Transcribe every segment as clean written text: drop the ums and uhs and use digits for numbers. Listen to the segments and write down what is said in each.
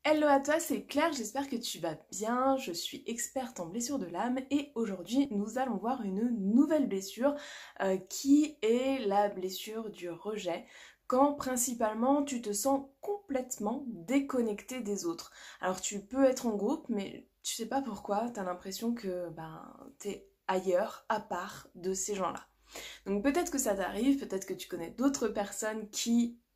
Hello à toi, c'est Claire, j'espère que tu vas bien. Je suis experte en blessures de l'âme et aujourd'hui nous allons voir une nouvelle blessure qui est la blessure du rejet, quand principalement tu te sens complètement déconnecté des autres. Alors tu peux être en groupe mais tu sais pas pourquoi, tu as l'impression que t'es ailleurs, à part de ces gens-là. Donc peut-être que ça t'arrive, peut-être que tu connais d'autres personnes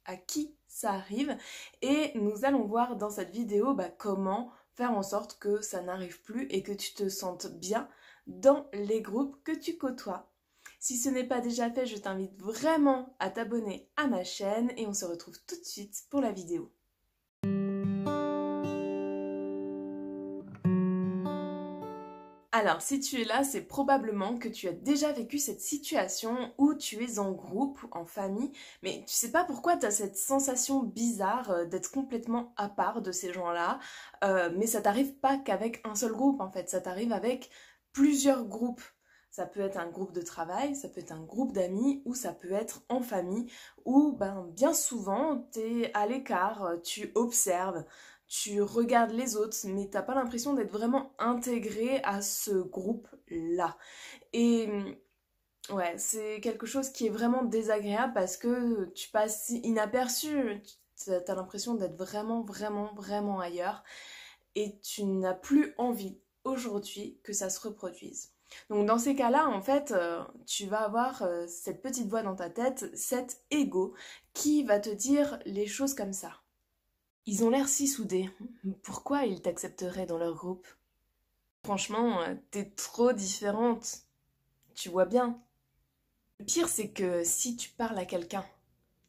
à qui ça arrive, et nous allons voir dans cette vidéo comment faire en sorte que ça n'arrive plus et que tu te sentes bien dans les groupes que tu côtoies. Si ce n'est pas déjà fait, je t'invite vraiment à t'abonner à ma chaîne et on se retrouve tout de suite pour la vidéo. Alors, si tu es là, c'est probablement que tu as déjà vécu cette situation où tu es en groupe, en famille, mais tu sais pas pourquoi tu as cette sensation bizarre d'être complètement à part de ces gens-là, mais ça t'arrive pas qu'avec un seul groupe en fait, ça t'arrive avec plusieurs groupes. Ça peut être un groupe de travail, ça peut être un groupe d'amis, ou ça peut être en famille, où bien souvent t'es à l'écart, tu observes, tu regardes les autres, mais t'as pas l'impression d'être vraiment intégré à ce groupe-là. Et ouais, c'est quelque chose qui est vraiment désagréable parce que tu passes inaperçu, t'as l'impression d'être vraiment ailleurs et tu n'as plus envie aujourd'hui que ça se reproduise. Donc dans ces cas-là, en fait, tu vas avoir cette petite voix dans ta tête, cet ego qui va te dire les choses comme ça. Ils ont l'air si soudés. Pourquoi ils t'accepteraient dans leur groupe? Franchement, t'es trop différente. Tu vois bien. Le pire, c'est que si tu parles à quelqu'un,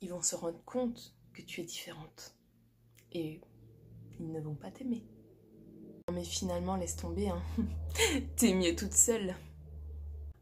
ils vont se rendre compte que tu es différente. Et ils ne vont pas t'aimer. Non mais finalement, laisse tomber, hein. T'es mieux toute seule.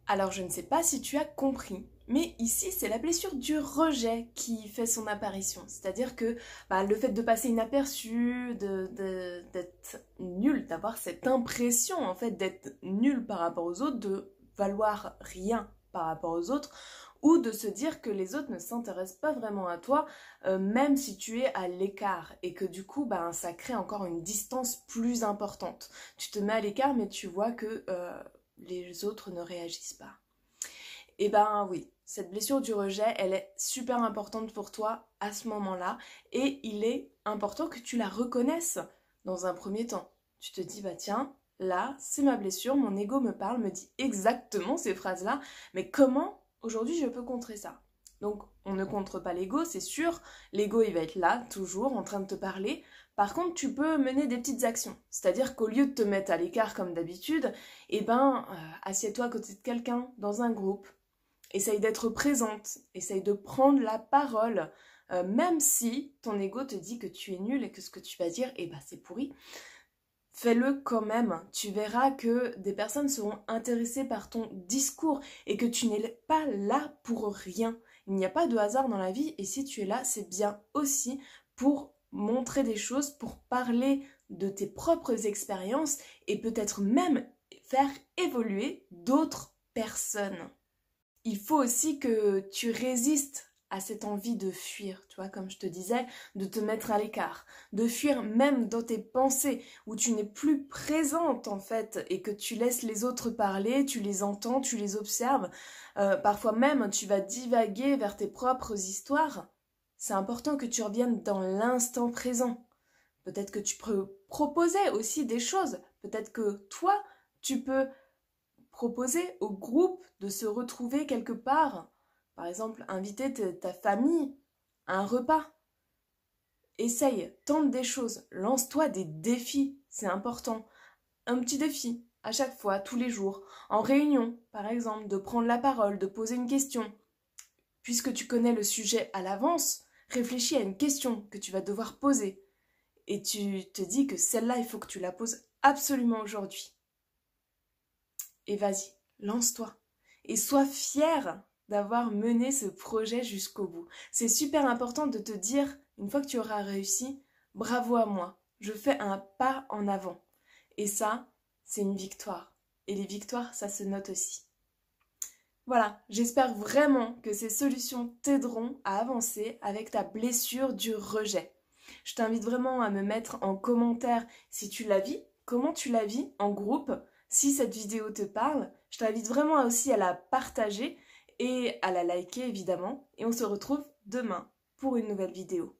Alors je ne sais pas si tu as compris, mais ici c'est la blessure du rejet qui fait son apparition. C'est-à-dire que le fait de passer inaperçu, d'être nul, d'avoir cette impression en fait d'être nul par rapport aux autres, de valoir rien par rapport aux autres, ou de se dire que les autres ne s'intéressent pas vraiment à toi, même si tu es à l'écart, et que du coup ça crée encore une distance plus importante. Tu te mets à l'écart mais tu vois que les autres ne réagissent pas. Et oui, cette blessure du rejet, elle est super importante pour toi à ce moment-là, et il est important que tu la reconnaisses dans un premier temps. Tu te dis, tiens, là, c'est ma blessure, mon ego me parle, me dit exactement ces phrases-là, mais comment aujourd'hui je peux contrer ça? Donc on ne contre pas l'ego, c'est sûr, l'ego il va être là, toujours, en train de te parler. Par contre, tu peux mener des petites actions, c'est-à-dire qu'au lieu de te mettre à l'écart comme d'habitude, assieds-toi à côté de quelqu'un dans un groupe, essaye d'être présente, essaye de prendre la parole, même si ton ego te dit que tu es nul et que ce que tu vas dire, c'est pourri. Fais-le quand même, tu verras que des personnes seront intéressées par ton discours et que tu n'es pas là pour rien. Il n'y a pas de hasard dans la vie, et si tu es là, c'est bien aussi pour montrer des choses, pour parler de tes propres expériences et peut-être même faire évoluer d'autres personnes. Il faut aussi que tu résistes à cette envie de fuir, tu vois, comme je te disais, de te mettre à l'écart, de fuir même dans tes pensées, où tu n'es plus présente en fait, et que tu laisses les autres parler, tu les entends, tu les observes, parfois même tu vas divaguer vers tes propres histoires. C'est important que tu reviennes dans l'instant présent. Peut-être que tu peux proposer aussi des choses, peut-être que toi, tu peux proposer au groupe de se retrouver quelque part. Par exemple, inviter ta famille à un repas. Essaye, tente des choses, lance-toi des défis, c'est important. Un petit défi, à chaque fois, tous les jours, en réunion, par exemple, de prendre la parole, de poser une question. Puisque tu connais le sujet à l'avance, réfléchis à une question que tu vas devoir poser. Et tu te dis que celle-là, il faut que tu la poses absolument aujourd'hui. Et vas-y, lance-toi. Et sois fier d'avoir mené ce projet jusqu'au bout. C'est super important de te dire, une fois que tu auras réussi, bravo à moi, je fais un pas en avant. Et ça, c'est une victoire. Et les victoires, ça se note aussi. Voilà, j'espère vraiment que ces solutions t'aideront à avancer avec ta blessure du rejet. Je t'invite vraiment à me mettre en commentaire si tu la vis, comment tu la vis en groupe, si cette vidéo te parle. Je t'invite vraiment aussi à la partager et à la liker évidemment. Et on se retrouve demain pour une nouvelle vidéo.